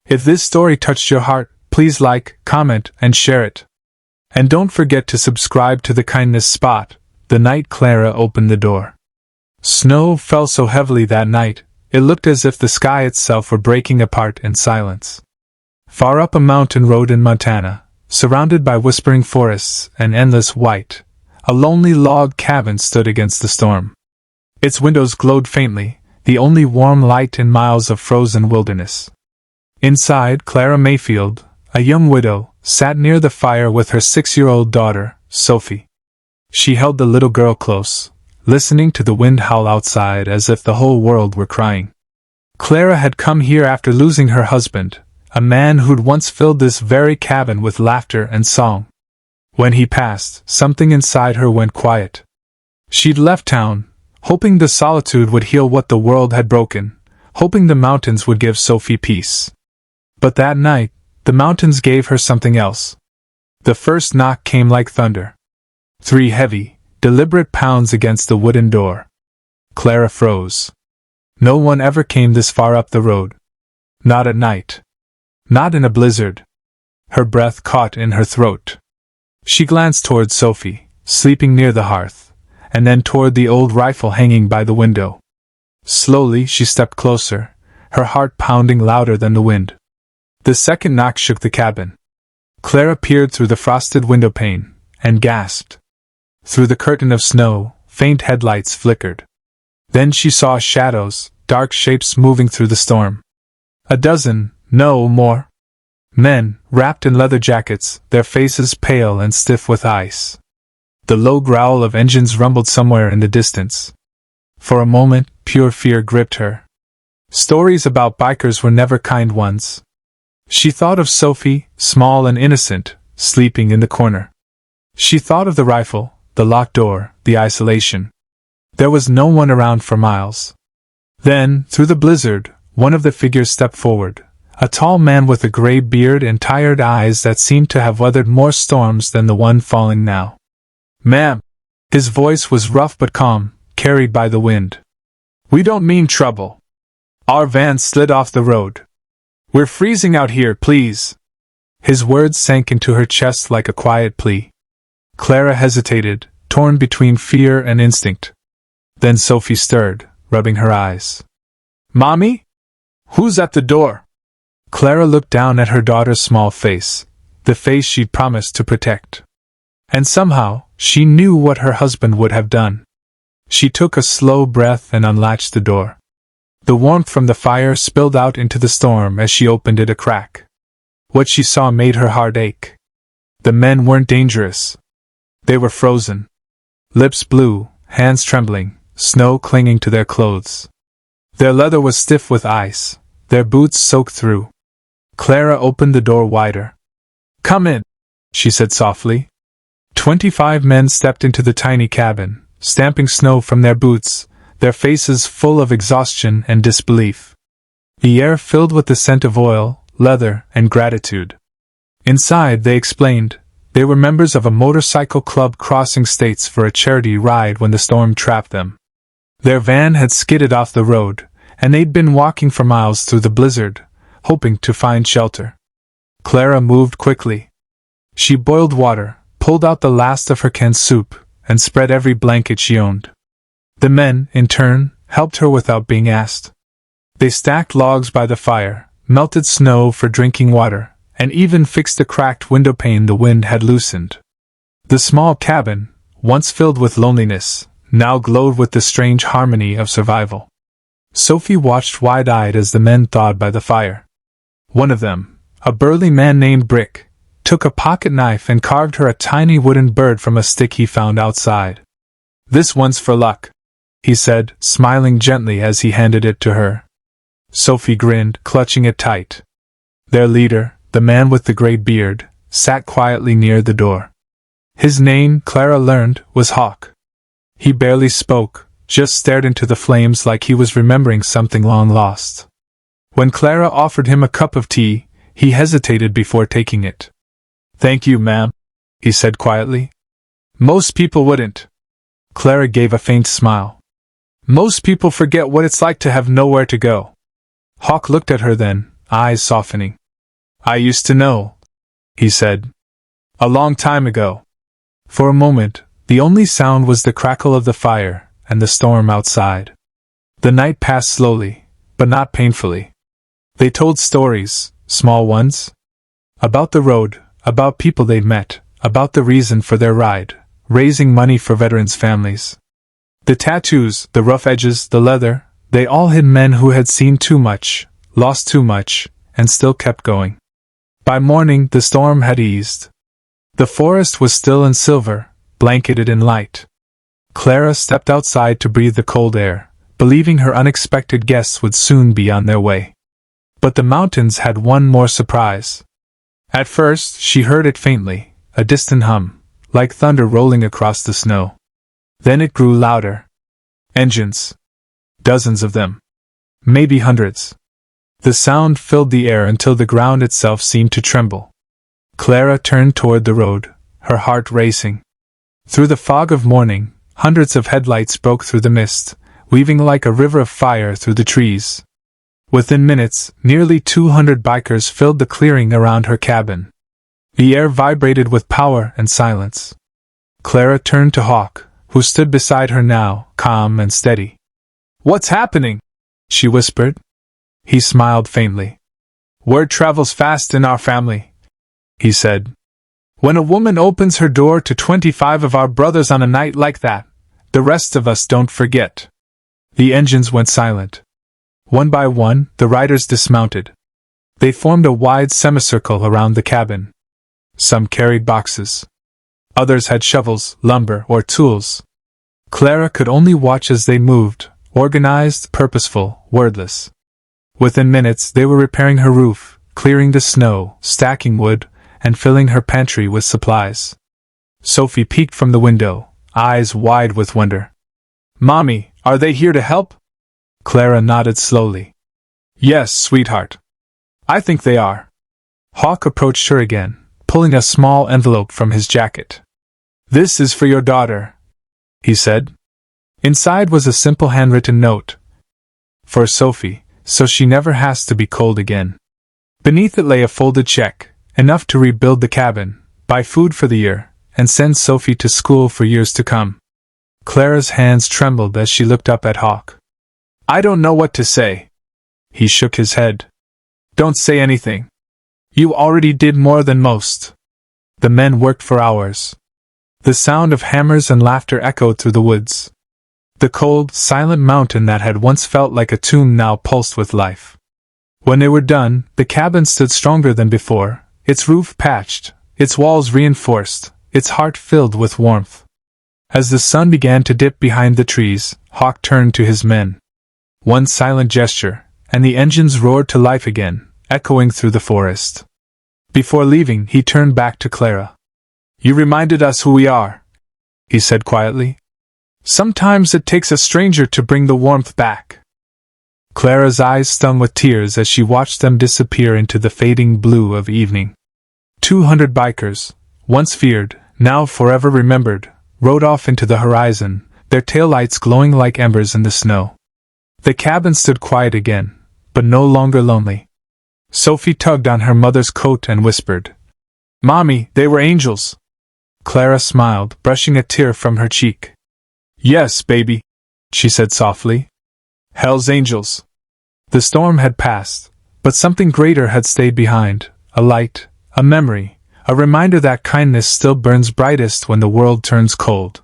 If this story touched your heart, please like, comment, and share it. And don't forget to subscribe to the Kindness Spot, the night Clara opened the door. Snow fell so heavily that night, it looked as if the sky itself were breaking apart in silence. Far up a mountain road in Montana, surrounded by whispering forests and endless white, a lonely log cabin stood against the storm. Its windows glowed faintly, the only warm light in miles of frozen wilderness. Inside, Clara Mayfield, a young widow, sat near the fire with her 6-year-old daughter, Sophie. She held the little girl close, listening to the wind howl outside as if the whole world were crying. Clara had come here after losing her husband, a man who'd once filled this very cabin with laughter and song. When he passed, something inside her went quiet. She'd left town, hoping the solitude would heal what the world had broken, hoping the mountains would give Sophie peace. But that night, the mountains gave her something else. The first knock came like thunder. 3 heavy, deliberate pounds against the wooden door. Clara froze. No one ever came this far up the road. Not at night. Not in a blizzard. Her breath caught in her throat. She glanced toward Sophie, sleeping near the hearth, and then toward the old rifle hanging by the window. Slowly she stepped closer, her heart pounding louder than the wind. The second knock shook the cabin. Clara peered through the frosted windowpane, and gasped. Through the curtain of snow, faint headlights flickered. Then she saw shadows, dark shapes moving through the storm. 12, no more. Men, wrapped in leather jackets, their faces pale and stiff with ice. The low growl of engines rumbled somewhere in the distance. For a moment, pure fear gripped her. Stories about bikers were never kind ones. She thought of Sophie, small and innocent, sleeping in the corner. She thought of the rifle, the locked door, the isolation. There was no one around for miles. Then, through the blizzard, one of the figures stepped forward, a tall man with a gray beard and tired eyes that seemed to have weathered more storms than the one falling now. "Ma'am." His voice was rough but calm, carried by the wind. "We don't mean trouble. Our van slid off the road. We're freezing out here, please." His words sank into her chest like a quiet plea. Clara hesitated, torn between fear and instinct. Then Sophie stirred, rubbing her eyes. "Mommy? Who's at the door?" Clara looked down at her daughter's small face, the face she'd promised to protect. And somehow, she knew what her husband would have done. She took a slow breath and unlatched the door. The warmth from the fire spilled out into the storm as she opened it a crack. What she saw made her heart ache. The men weren't dangerous. They were frozen. Lips blue, hands trembling, snow clinging to their clothes. Their leather was stiff with ice, their boots soaked through. Clara opened the door wider. "Come in," she said softly. 25 men stepped into the tiny cabin, stamping snow from their boots, their faces full of exhaustion and disbelief. The air filled with the scent of oil, leather, and gratitude. Inside, they explained, they were members of a motorcycle club crossing states for a charity ride when the storm trapped them. Their van had skidded off the road, and they'd been walking for miles through the blizzard, hoping to find shelter. Clara moved quickly. She boiled water, pulled out the last of her canned soup, and spread every blanket she owned. The men, in turn, helped her without being asked. They stacked logs by the fire, melted snow for drinking water, and even fixed the cracked windowpane the wind had loosened. The small cabin, once filled with loneliness, now glowed with the strange harmony of survival. Sophie watched wide-eyed as the men thawed by the fire. One of them, a burly man named Brick, took a pocket knife and carved her a tiny wooden bird from a stick he found outside. "This one's for luck," he said, smiling gently as he handed it to her. Sophie grinned, clutching it tight. Their leader, the man with the gray beard, sat quietly near the door. His name, Clara learned, was Hawk. He barely spoke, just stared into the flames like he was remembering something long lost. When Clara offered him a cup of tea, he hesitated before taking it. "Thank you, ma'am," he said quietly. "Most people wouldn't." Clara gave a faint smile. "Most people forget what it's like to have nowhere to go." Hawk looked at her then, eyes softening. "I used to know," he said. "A long time ago." For a moment, the only sound was the crackle of the fire and the storm outside. The night passed slowly, but not painfully. They told stories, small ones. About the road, about people they'd met, about the reason for their ride, raising money for veterans' families. The tattoos, the rough edges, the leather, they all hid men who had seen too much, lost too much, and still kept going. By morning, the storm had eased. The forest was still and silver, blanketed in light. Clara stepped outside to breathe the cold air, believing her unexpected guests would soon be on their way. But the mountains had one more surprise. At first, she heard it faintly, a distant hum, like thunder rolling across the snow. Then it grew louder. Engines. Dozens of them. Maybe hundreds. The sound filled the air until the ground itself seemed to tremble. Clara turned toward the road, her heart racing. Through the fog of morning, hundreds of headlights broke through the mist, weaving like a river of fire through the trees. Within minutes, nearly 200 bikers filled the clearing around her cabin. The air vibrated with power and silence. Clara turned to Hawk, who stood beside her now, calm and steady. "What's happening?" she whispered. He smiled faintly. "Word travels fast in our family," he said. "When a woman opens her door to 25 of our brothers on a night like that, the rest of us don't forget." The engines went silent. One by one, the riders dismounted. They formed a wide semicircle around the cabin. Some carried boxes. Others had shovels, lumber, or tools. Clara could only watch as they moved, organized, purposeful, wordless. Within minutes, they were repairing her roof, clearing the snow, stacking wood, and filling her pantry with supplies. Sophie peeked from the window, eyes wide with wonder. "Mommy, are they here to help?" Clara nodded slowly. "Yes, sweetheart. I think they are." Hawk approached her again, pulling a small envelope from his jacket. "This is for your daughter," he said. Inside was a simple handwritten note. "For Sophie, so she never has to be cold again." Beneath it lay a folded check, enough to rebuild the cabin, buy food for the year, and send Sophie to school for years to come. Clara's hands trembled as she looked up at Hawk. "I don't know what to say." He shook his head. "Don't say anything. You already did more than most." The men worked for hours. The sound of hammers and laughter echoed through the woods. The cold, silent mountain that had once felt like a tomb now pulsed with life. When they were done, the cabin stood stronger than before, its roof patched, its walls reinforced, its heart filled with warmth. As the sun began to dip behind the trees, Hawk turned to his men. One silent gesture, and the engines roared to life again, echoing through the forest. Before leaving, he turned back to Clara. "You reminded us who we are," he said quietly. "Sometimes it takes a stranger to bring the warmth back." Clara's eyes stung with tears as she watched them disappear into the fading blue of evening. 200 bikers, once feared, now forever remembered, rode off into the horizon, their taillights glowing like embers in the snow. The cabin stood quiet again, but no longer lonely. Sophie tugged on her mother's coat and whispered, "Mommy, they were angels." Clara smiled, brushing a tear from her cheek. "Yes, baby," she said softly. "Hell's angels." The storm had passed, but something greater had stayed behind, a light, a memory, a reminder that kindness still burns brightest when the world turns cold.